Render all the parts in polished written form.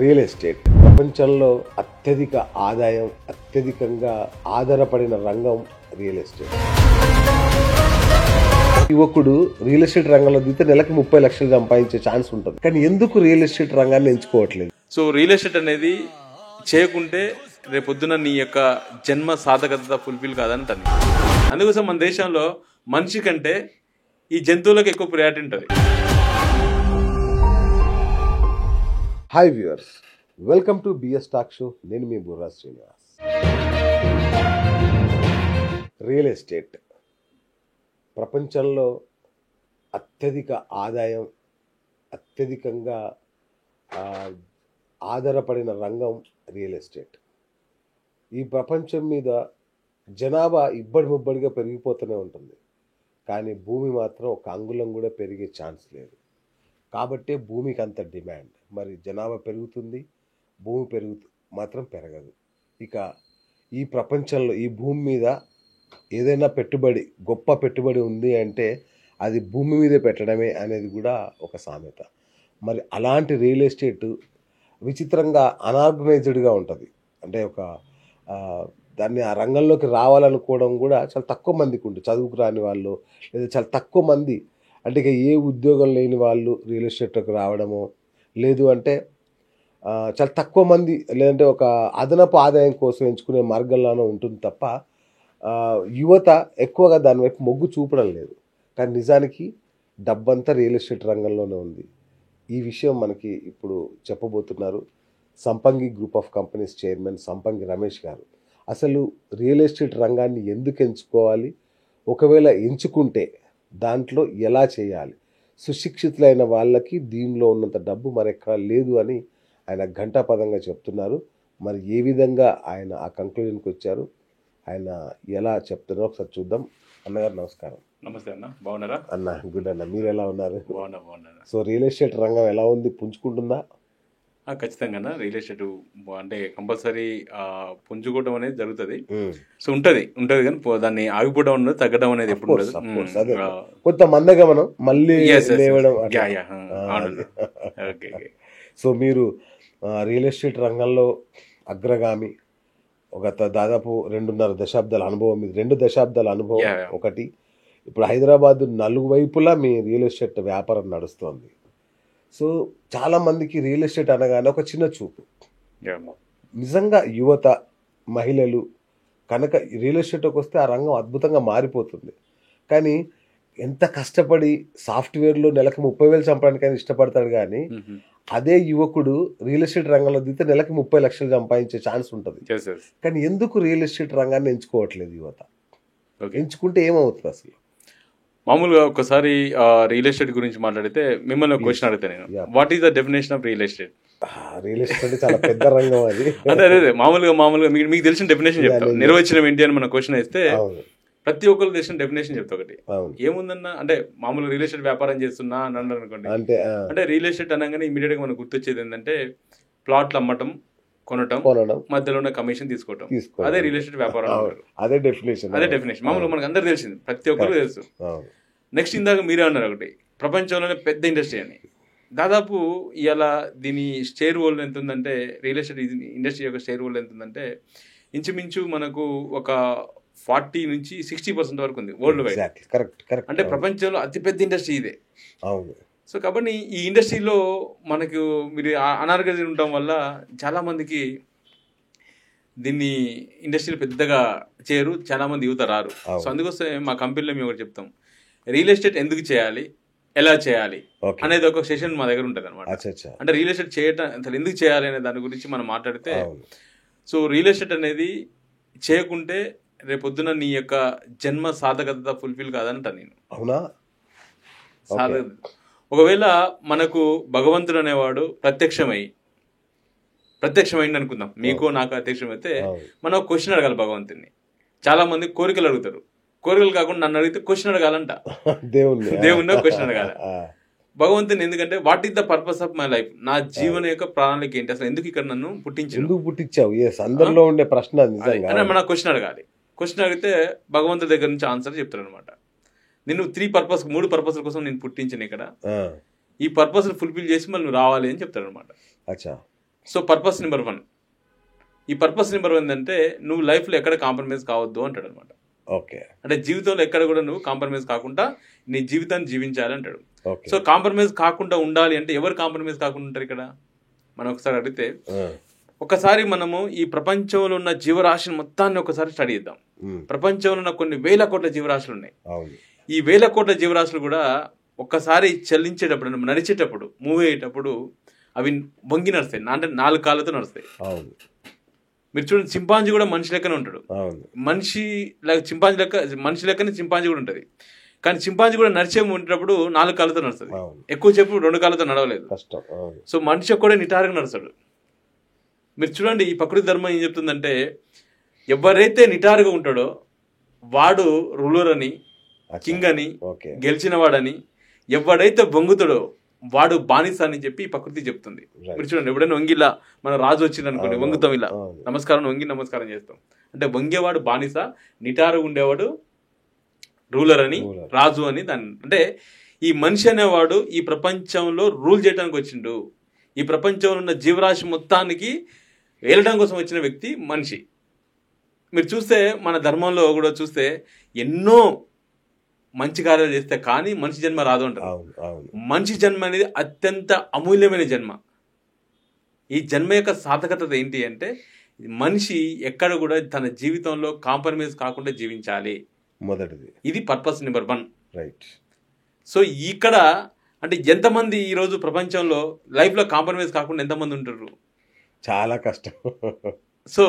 Real estate ప్రపంచంలో అత్యధిక ఆదాయం, అత్యధికంగా ఆధారపడిన రంగం రియల్ ఎస్టేట్. యువకుడు రియల్ ఎస్టేట్ రంగంలో దిగితే నెలకి 30 లక్షలు సంపాదించే ఛాన్స్ ఉంటుంది. కానీ ఎందుకు రియల్ ఎస్టేట్ రంగాన్ని ఎంచుకోవట్లేదు? సో రియల్ ఎస్టేట్ అనేది చేయకుంటే రేపొద్దున నీ యొక్క జన్మ సాధకత ఫుల్ఫిల్ కాదని తను. అందుకోసం మన దేశంలో మనిషి కంటే ఈ జంతువులకు ఎక్కువ ప్రయారిటీ ఉంటుంది. Hi viewers, welcome to BS talk show. నేను మీ బుర్రా శ్రీనివాస్. రియల్ ఎస్టేట్ ప్రపంచంలో అత్యధిక ఆదాయం, అత్యధికంగా ఆధారపడిన రంగం రియల్ ఎస్టేట్. ఈ ప్రపంచం మీద జనాభా ఇబ్బడిముబ్బడిగా పెరిగిపోతూనే ఉంటుంది, కానీ భూమి మాత్రం ఒక అంగుళం కూడా పెరిగే ఛాన్స్ లేదు. కాబట్టే భూమికి అంత డిమాండ్. మరి జనాభా పెరుగుతుంది, భూమి మాత్రం పెరగదు. ఇక ఈ ప్రపంచంలో ఈ భూమి మీద ఏదైనా పెట్టుబడి, గొప్ప పెట్టుబడి ఉంది అంటే అది భూమి మీదే పెట్టడమే అనేది కూడా ఒక సామెత. మరి అలాంటి రియల్ ఎస్టేట్ విచిత్రంగా అనార్గనైజ్డ్గా ఉంటుంది. అంటే దాన్ని ఆ రంగంలోకి రావాలనుకోవడం కూడా చాలా తక్కువ మందికి ఉంటుంది. చదువుకు రాని వాళ్ళు, లేదా చాలా తక్కువ మంది, అంటే ఇక ఏ ఉద్యోగం లేని వాళ్ళు రియల్ ఎస్టేట్లోకి రావడము, లేదు అంటే చాలా తక్కువ మంది, లేదంటే ఒక అదనపు ఆదాయం కోసం ఎంచుకునే మార్గంలోనే ఉంటుంది తప్ప యువత ఎక్కువగా దాని వైపు మొగ్గు చూపడం లేదు. కానీ నిజానికి డబ్బంతా రియల్ ఎస్టేట్ రంగంలోనే ఉంది. ఈ విషయం మనకి ఇప్పుడు చెప్పబోతున్నారు సంపంగి గ్రూప్ ఆఫ్ కంపెనీస్ చైర్మన్ సంపంగి రమేష్ గారు. అసలు రియల్ ఎస్టేట్ రంగాన్ని ఎందుకు ఎంచుకోవాలి, ఒకవేళ ఎంచుకుంటే దాంట్లో ఎలా చేయాలి, సుశిక్షితులైన వాళ్ళకి దీనిలో ఉన్నంత డబ్బు మరెక్కడ లేదు అని ఆయన ఘంటాపదంగా చెప్తున్నారు. మరి ఏ విధంగా ఆయన ఆ కంక్లూజన్కి వచ్చారు, ఆయన ఎలా చెప్తున్నారో ఒకసారి చూద్దాం. అన్నగారు నమస్కారం. నమస్తే అన్న, బాగున్నారా? అన్న గుడ్ అన్న, మీరు ఎలా ఉన్నారు? బాగున్నా. సో రియల్ ఎస్టేట్ రంగం ఎలా ఉంది, పుంజుకుంటుందా? ఖచ్చితంగా అన్న, రియల్ ఎస్టేట్ అంటే కంపల్సరీ పుంజుకోవడం అనేది జరుగుతుంది. సో ఉంటది కానీ దాన్ని ఆగిపోవడం ఉన్నది, తగ్గడం అనేది ఎప్పుడు ఉండదు. కొంత మందగమనం మళ్ళీ లేవడం. సో మీరు రియల్ ఎస్టేట్ రంగంలో అగ్రగామి, ఒక దాదాపు 2.5 దశాబ్దాల అనుభవం, ఇది 2 దశాబ్దాల అనుభవం. ఒకటి ఇప్పుడు హైదరాబాద్ నలువైపులా మీ రియల్ ఎస్టేట్ వ్యాపారం నడుస్తోంది. సో చాలామందికి రియల్ ఎస్టేట్ అనగానే ఒక చిన్న చూపు. నిజంగా యువత, మహిళలు కనుక రియల్ ఎస్టేట్కి వస్తే ఆ రంగం అద్భుతంగా మారిపోతుంది. కానీ ఎంత కష్టపడి సాఫ్ట్వేర్లో నెలకు 30,000 సంపాదించడానికి ఇష్టపడతాడు, కానీ అదే యువకుడు రియల్ ఎస్టేట్ రంగంలో దిగితే నెలకి 30 లక్షలు సంపాదించే ఛాన్స్ ఉంటుంది. కానీ ఎందుకు రియల్ ఎస్టేట్ రంగాన్ని ఎంచుకోవట్లేదు యువత? ఎంచుకుంటే ఏమవుతుంది అసలు? మామూలుగా ఒకసారి రియల్ ఎస్టేట్ గురించి మాట్లాడితే మిమ్మల్ని ఒక క్వశ్చన్ అడుగుతా నేను. What is the definition of real estate? Real estate చాలా పెద్ద రంగం అది. అదే మామూలుగా మీకు తెలిసిన డెఫినేషన్ చెప్తాను. నిర్వచనం ఏంటి అని మన క్వశ్చన్ వేస్తే ప్రతి ఒక్కరు తెలిసిన డెఫినేషన్ చెప్తా. ఒకటి ఏముందన్నా అంటే మామూలుగా రియల్ ఎస్టేట్ వ్యాపారం చేస్తున్నా అని అన్నారు అనుకోండి. అంటే రియల్ ఎస్టేట్ అనగానే ఇమీడియట్ గా మనకు గుర్తొచ్చేది ఏంటంటే ప్లాట్లు అమ్మటం, కొనటం, మధ్యలో ఉన్న కమిషన్ తీసుకోవటం. అదే రియల్ ఎస్టేట్ వ్యాపారం. అదే డెఫినేషన్. మామూలుగా మనకు అందరు తెలిసింది, ప్రతి ఒక్కరు తెలుసు. నెక్స్ట్ ఇందాక మీరే అన్నారు ఒకటి, ప్రపంచంలోనే పెద్ద ఇండస్ట్రీ అని. దాదాపు ఇవాళ దీని షేర్ హోల్డ్ ఎంత ఉందంటే, రియల్ ఎస్టేట్ ఇండస్ట్రీ యొక్క షేర్ హోల్డ్ ఎంత ఉందంటే ఇంచుమించు మనకు ఒక 40 నుంచి 60% వరకు ఉంది వరల్డ్ వైడ్. అంటే ప్రపంచంలో అతిపెద్ద ఇండస్ట్రీ ఇదే. సో కాబట్టి ఈ ఇండస్ట్రీలో మనకు మీరు అనార్గనైజ్డ్ ఉండటం వల్ల చాలా మందికి దీన్ని ఇండస్ట్రీలో పెద్దగా చేయరు, చాలా మంది యువత రారు. సో అందుకోసం మా కంపెనీలో మేము ఒకటి చెప్తాం, రియల్ ఎస్టేట్ ఎందుకు చేయాలి, ఎలా చేయాలి అనేది ఒక సెషన్ మా దగ్గర ఉంటుంది అనమాట. అంటే రియల్ ఎస్టేట్ చేయటం అసలు ఎందుకు చేయాలి అనే దాని గురించి మనం మాట్లాడితే, సో రియల్ ఎస్టేట్ అనేది చేయకుంటే రేపొద్దున నీ యొక్క జన్మ సాధకత ఫుల్ఫిల్ కాదంట నేను. అవునా? ఒకవేళ మనకు భగవంతుడు అనేవాడు ప్రత్యక్షమైంది అనుకుందాం, మీకు నాకు ప్రత్యక్షమైతే మనం ఒక క్వశ్చన్ అడగాలి భగవంతుని. చాలా మంది కోరికలు అడుగుతారు, కోరికలు కాకుండా నన్ను అడిగితే క్వశ్చన్ అడగాలంట, దేవుణ్ణి క్వశ్చన్ అడగాల భగవంతుని. ఎందుకంటే what is the purpose of my life, నా జీవన యొక్క ప్రణాళిక ఏంటి, అసలు ఎందుకు ఇక్కడ నన్ను పుట్టించావు, అందరిలో ఉండే ప్రశ్న మన క్వశ్చన్ అడగాలి. క్వశ్చన్ అడిగితే భగవంతుడి దగ్గర నుంచి ఆన్సర్ చెప్తారు అనమాట. నేను 3 పర్పస్ల కోసం నేను పుట్టించాను ఇక్కడ, ఈ పర్పస్ ఫుల్ఫిల్ చేసి మళ్ళీ నువ్వు రావాలి అని చెప్తాడు అనమాట. So purpose number 1. ఈ పర్పస్ నెంబర్ 1 ఏంటంటే నువ్వు లైఫ్లో ఎక్కడ కాంప్రమైజ్ కావద్దు అంటాడు అనమాట. ఓకే. అంటే జీవితంలో ఎక్కడ కూడా నువ్వు కాంప్రమైజ్ కాకుండా నీ జీవితాన్ని జీవించాలి అంటాడు. సో కాంప్రమైజ్ కాకుండా ఉండాలి అంటే ఎవరు కాంప్రమైజ్ కాకుండా ఉంటారు ఇక్కడ? మనం ఒకసారి అడిగితే, ఒకసారి మనము ఈ ప్రపంచంలో ఉన్న జీవరాశిని మొత్తాన్ని ఒకసారి స్టడీ చేద్దాం. ప్రపంచంలో ఉన్న కొన్ని వేల కోట్ల జీవరాశులు ఉన్నాయి. ఈ వేల కోట్ల జీవరాశులు కూడా ఒక్కసారి చలించేటప్పుడు, నడిచేటప్పుడు, మూవ్ అయ్యేటప్పుడు అవి వంగి నడుస్తాయి, అంటే 4 కాళ్ళతో నడుస్తాయి. మీరు చూడండి, చింపాంజీ కూడా మనిషి లెక్కనే ఉంటాడు. మనిషి లెక్కనే చింపాంజీ కూడా ఉంటుంది. కానీ చింపాంజీ కూడా నడిచే ఉండేటప్పుడు 4 కాళ్ళతో నడుస్తుంది. ఎక్కువ సేపు 2 కాళ్ళతో నడవలేదు. సో మనిషి ఒక్కడే నిటారుగా నడుస్తాడు. మీరు చూడండి, ఈ ప్రకృతి ధర్మం ఏం చెప్తుందంటే, ఎవరైతే నిటారుగా ఉంటాడో వాడు రూలర్ అని, కింగ్ అని, గెలిచిన వాడని. ఎవడైతే వంగుతాడో వాడు బానిస అని చెప్పి ప్రకృతి చెప్తుంది. మీరు చూడండి, ఎప్పుడైనా వంగిలా మన రాజు వచ్చింది అనుకోండి, వంగుతాం ఇలా నమస్కారం, వంగి నమస్కారం చేస్తాం. అంటే వంగేవాడు బానిస, నిటారు ఉండేవాడు రూలర్ అని, రాజు అని. దాన్ని అంటే ఈ మనిషి అనేవాడు ఈ ప్రపంచంలో రూల్ చేయడానికి వచ్చిండు. ఈ ప్రపంచంలో ఉన్న జీవరాశి మొత్తానికి ఏలడం కోసం వచ్చిన వ్యక్తి మనిషి. మీరు చూస్తే మన ధర్మంలో కూడా చూస్తే ఎన్నో మంచి కార్యాలు చేస్తే కానీ మనిషి జన్మ రాదు అంటారు. మనిషి జన్మ అనేది అత్యంత అమూల్యమైన జన్మ. ఈ జన్మ యొక్క సార్థకత ఏంటి అంటే, మనిషి ఎక్కడ కూడా తన జీవితంలో కాంప్రమైజ్ కాకుండా జీవించాలి. మొదటిది ఇది పర్పస్ నెంబర్ 1. రైట్. సో ఇక్కడ అంటే ఎంతమంది ఈరోజు ప్రపంచంలో లైఫ్లో కాంప్రమైజ్ కాకుండా ఎంతమంది ఉంటారు? చాలా కష్టం. సో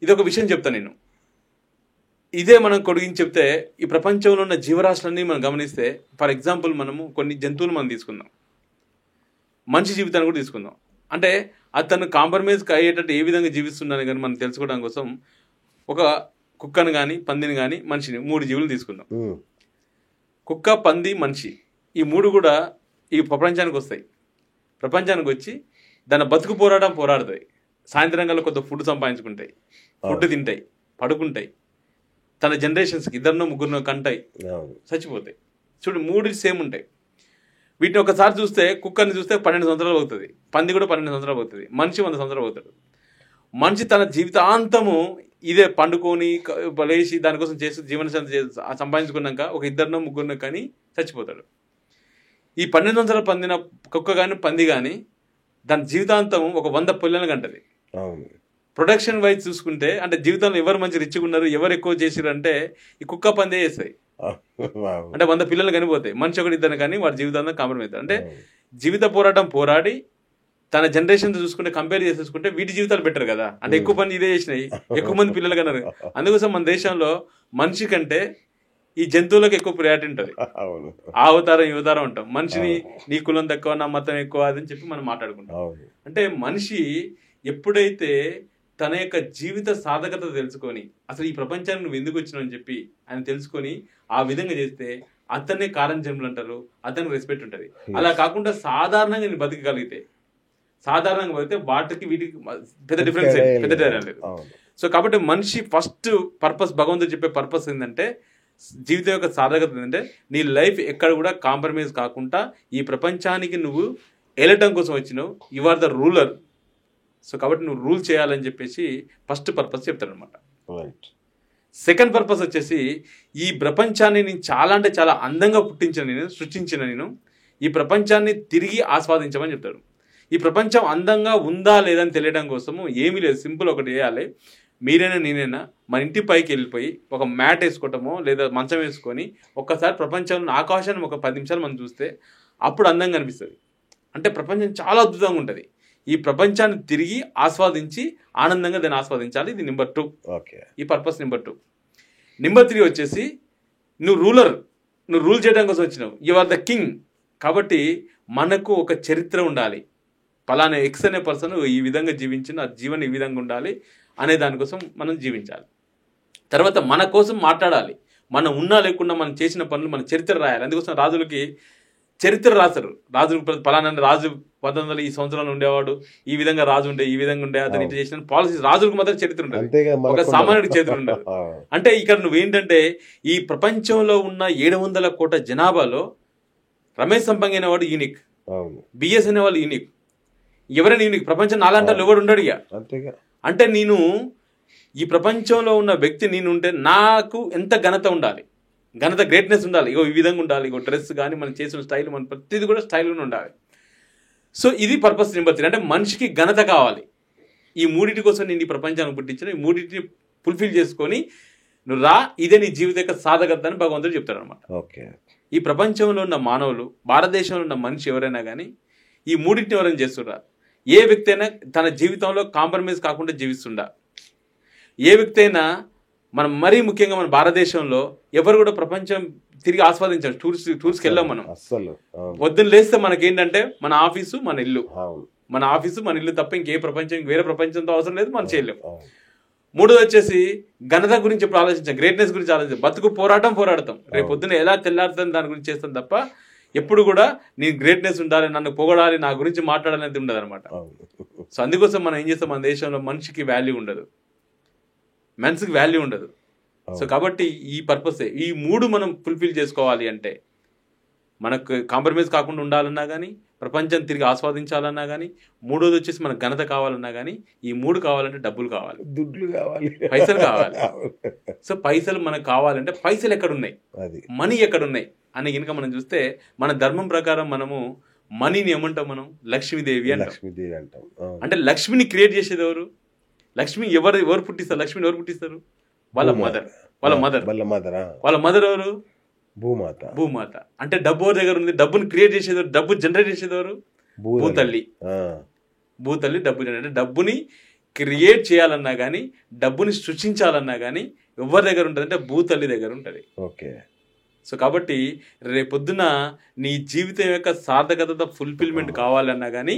ఇదొక విషయం చెప్తాను నేను. ఇదే మనం కొడిగించి చెప్తే, ఈ ప్రపంచంలో ఉన్న జీవరాశులన్నీ మనం గమనిస్తే, ఫర్ ఎగ్జాంపుల్ మనము కొన్ని జంతువులు మనం తీసుకుందాం, మనిషి జీవితాన్ని కూడా తీసుకుందాం. అంటే అతను కాంప్రమైజ్ అయ్యేటట్టు ఏ విధంగా జీవిస్తున్నాను కానీ మనం తెలుసుకోవడం కోసం ఒక కుక్కను కానీ, పందిని కానీ, మనిషిని, 3 జీవులు తీసుకుందాం. కుక్క, పంది, మనిషి, ఈ 3 కూడా ఈ ప్రపంచానికి వస్తాయి. ప్రపంచానికి వచ్చి దాని బతుకు పోరాడుతాయి. సాయంత్రం కల్లా కొంత ఫుడ్ సంపాదించుకుంటాయి, ఫుడ్ తింటాయి, పడుకుంటాయి. తన జనరేషన్స్కి 2 3 కంటాయి, చచ్చిపోతాయి. చూడు, 3 సేమ్ ఉంటాయి. వీటిని ఒకసారి చూస్తే, కుక్కర్ని చూస్తే 12 సంవత్సరాలు అవుతుంది, పంది కూడా 12 సంవత్సరాలు అవుతుంది, మనిషి 100 సంవత్సరాలు అవుతాడు. మనిషి తన జీవితాంతము ఇదే పండుకొని లేచి దానికోసం చేసి జీవన సంపాదించుకున్నాక ఒక 2 3 కానీ చచ్చిపోతాడు. ఈ 12 సంవత్సరాలు పందిన కుక్క కానీ, పంది కానీ దాని జీవితాంతం ఒక 100 పిల్లలు కంటది. ప్రొడక్షన్ వైజ్ చూసుకుంటే, అంటే జీవితంలో ఎవరు మంచి రిచ్గా ఉన్నారు, ఎవరు ఎక్కువ చేసారు అంటే ఈ కుక్క, పందే చేస్తాయి. అంటే 100 పిల్లలు కనిపోతాయి, మనిషి 1 కానీ వాడి జీవితాంతం కాంప్రమైజ్ అవుతారు. అంటే జీవిత పోరాడి తన జనరేషన్ చూసుకుంటే, కంపేర్ చేసేసుకుంటే వీటి జీవితాలు బెటర్ కదా. అంటే ఎక్కువ పని ఇదే చేసినాయి, ఎక్కువ మంది పిల్లలు కన్నారు. అందుకోసం మన దేశంలో మనిషి కంటే ఈ జంతువులకు ఎక్కువ ప్రయారిటీ ఉంటుంది. ఆ అవతారం, ఈ అవతారం ఉంటాం. మనిషిని నీ కులం తక్కువ, నా మతం ఎక్కువ అని చెప్పి మనం మాట్లాడుకుంటాం. అంటే మనిషి ఎప్పుడైతే తన యొక్క జీవిత సాధకత తెలుసుకొని, అసలు ఈ ప్రపంచానికి నువ్వు ఎందుకు వచ్చినావు అని చెప్పి ఆయన తెలుసుకొని ఆ విధంగా చేస్తే అతన్నే కారణ జన్మలు అంటారు, అతనికి రెస్పెక్ట్ ఉంటుంది. అలా కాకుండా సాధారణంగా నేను బతికగలిగితే, సాధారణంగా బతికితే వాటికి వీటికి పెద్ద డిఫరెన్స్ లేదు. సో కాబట్టి మనిషి ఫస్ట్ పర్పస్, భగవంతుడు చెప్పే పర్పస్ ఏంటంటే, జీవితం యొక్క సాధకత ఏంటంటే నీ లైఫ్ ఎక్కడ కూడా కాంప్రమైజ్ కాకుండా ఈ ప్రపంచానికి నువ్వు ఏలటం కోసం వచ్చినావు. You are the ruler. So కాబట్టి నువ్వు రూల్ చేయాలని చెప్పేసి ఫస్ట్ పర్పస్ చెప్తాడనమాట. సెకండ్ పర్పస్ వచ్చేసి, ఈ ప్రపంచాన్ని నేను చాలా అంటే చాలా అందంగా సృష్టించిన నేను ఈ ప్రపంచాన్ని తిరిగి ఆస్వాదించమని చెప్తాడు. ఈ ప్రపంచం అందంగా ఉందా లేదని తెలియడం కోసము ఏమీ లేదు, సింపుల్ ఒకటి చేయాలి. మీరైనా నేనైనా మన ఇంటి పైకి వెళ్ళిపోయి ఒక మ్యాట్ వేసుకోవటమో లేదా మంచం వేసుకొని ఒక్కసారి ప్రపంచంలో ఆకాశాన్ని ఒక 10 నిమిషాలు మనం చూస్తే అప్పుడు అందంగా అనిపిస్తుంది. అంటే ప్రపంచం చాలా అద్భుతంగా ఉంటుంది. ఈ ప్రపంచాన్ని తిరిగి ఆస్వాదించి ఆనందంగా దాన్ని ఆస్వాదించాలి. ఇది నెంబర్ 2. ఈ పర్పస్ నెంబర్ 2. నెంబర్ 3 వచ్చేసి, నువ్వు రూల్ చేయడం కోసం వచ్చినావు. You are the king. కాబట్టి మనకు ఒక చరిత్ర ఉండాలి. పలానా ఎక్స్ అనే పర్సన్ ఈ విధంగా జీవించిన, ఆ జీవనం ఈ విధంగా ఉండాలి అనే దానికోసం మనం జీవించాలి. తర్వాత మన కోసం మాట్లాడాలి. మనం ఉన్నా లేకుండా మనం చేసిన పనులు మన చరిత్ర రాయాలి. అందుకోసం రాజులకి చరిత్ర రాశారు. రాజులు పలానా రాజు 1900 ఈ సంవత్సరాలు ఉండేవాడు, ఈ విధంగా రాజు ఉండే, ఈ విధంగా ఉండే, అతను ఇట్లా చేసిన పాలసీస్. రాజులకు మాత్రం చరిత్ర ఉంటుంది, ఒక సామాన్యుడికి చరిత్ర ఉండదు. అంటే ఇక్కడ నువ్వేంటంటే, ఈ ప్రపంచంలో ఉన్న 700 కోట్ల జనాభాలో రమేష్ సంపంగి అనేవాడు యూనిక్, బిఎస్ అనేవాళ్ళు యూనిక్. ఎవరైనా నీకు ప్రపంచం నాలంటే ఎవరు ఉండడు ఇక. అంటే నేను ఈ ప్రపంచంలో ఉన్న వ్యక్తి నేను ఉంటే నాకు ఎంత ఘనత ఉండాలి, ఘనత గ్రేట్నెస్ ఉండాలి. ఇగో ఈ విధంగా ఉండాలి, ఇగో డ్రెస్ కానీ మనం చేసిన స్టైల్, మన ప్రతిదీ కూడా స్టైల్గానే ఉండాలి. సో ఇది పర్పస్ నెంబర్ 3. అంటే మనిషికి ఘనత కావాలి. ఈ మూడింటి కోసం నేను ఈ ప్రపంచాన్ని పుట్టించిన, ఈ మూడింటిని ఫుల్ఫిల్ చేసుకొని నువ్వు రా, ఇదే నీ జీవిత యొక్క సాధకత అని భగవంతుడు చెప్తాడు అనమాట. ఈ ప్రపంచంలో ఉన్న మానవులు, భారతదేశంలో ఉన్న మనిషి ఎవరైనా కానీ ఈ మూడింటిని ఎవరైనా చేస్తుర్రా? ఏ వ్యక్తి అయినా తన జీవితంలో కాంప్రమైజ్ కాకుండా జీవిస్తుండా? ఏ వ్యక్తి అయినా మనం మరీ ముఖ్యంగా మన భారతదేశంలో ఎవరు కూడా ప్రపంచం తిరిగి ఆస్వాదించాం. టూర్స్కి వెళ్ళాం మనం. పొద్దున్న లేస్తే మనకేంటంటే మన ఆఫీసు మన ఇల్లు, మన ఆఫీసు మన ఇల్లు తప్ప ఇంకే ప్రపంచం, వేరే ప్రపంచంతో అవసరం లేదు, మనం చేయలేం. మూడోది వచ్చేసి ఘనత గురించి ఎప్పుడు ఆలోచించాం, గ్రేట్నెస్ గురించి ఆలోచించాం. బతుకు పోరాడతాం. రేపు పొద్దున ఎలా తెల్లారుతాం దాని గురించి చేస్తాం తప్ప ఎప్పుడు కూడా నీ గ్రేట్నెస్ ఉండాలి, నన్ను పొగడాలి, నా గురించి మాట్లాడాలనేది ఉండదు అనమాట. సో అందుకోసం మనం ఏం చేస్తాం, మన దేశంలో మనిషికి వాల్యూ ఉండదు, మనిషికి వాల్యూ ఉండదు. సో కాబట్టి ఈ పర్పసే, ఈ మూడు మనం ఫుల్ఫిల్ చేసుకోవాలి అంటే, మనకు కాంప్రమైజ్ కాకుండా ఉండాలన్నా కానీ, ప్రపంచం తిరిగి ఆస్వాదించాలన్నా కానీ, మూడోది వచ్చేసి మనకు ఘనత కావాలన్నా కానీ, ఈ మూడు కావాలంటే డబ్బులు కావాలి, దుడ్లు కావాలి, పైసలు కావాలి. సో పైసలు మనకు కావాలంటే పైసలు ఎక్కడున్నాయి, మనీ ఎక్కడున్నాయి అని కనుక మనం చూస్తే, మన ధర్మం ప్రకారం మనము మనీని ఏమంటాం, మనం లక్ష్మీదేవి అంటాం. అంటే లక్ష్మిని క్రియేట్ చేసేది ఎవరు? లక్ష్మి ఎవరు పుట్టిస్తారు? లక్ష్మిని ఎవరు పుట్టిస్తారు? వాళ్ళ మదర్ ఎవరు? భూమాత. అంటే డబ్బు ఎవరి దగ్గర ఉంది? డబ్బుని క్రియేట్ చేసేది, డబ్బు జనరేట్ చేసేది ఎవరు? భూతల్లి. డబ్బు జనరేట్. డబ్బుని క్రియేట్ చేయాలన్నా కానీ, డబ్బుని సృష్టించాలన్నా కానీ ఎవరి దగ్గర ఉంటుంది అంటే భూతల్లి దగ్గర ఉంటుంది. సో కాబట్టి రేపొద్దున నీ జీవితం యొక్క సార్థకత ఫుల్ఫిల్మెంట్ కావాలన్నా కానీ,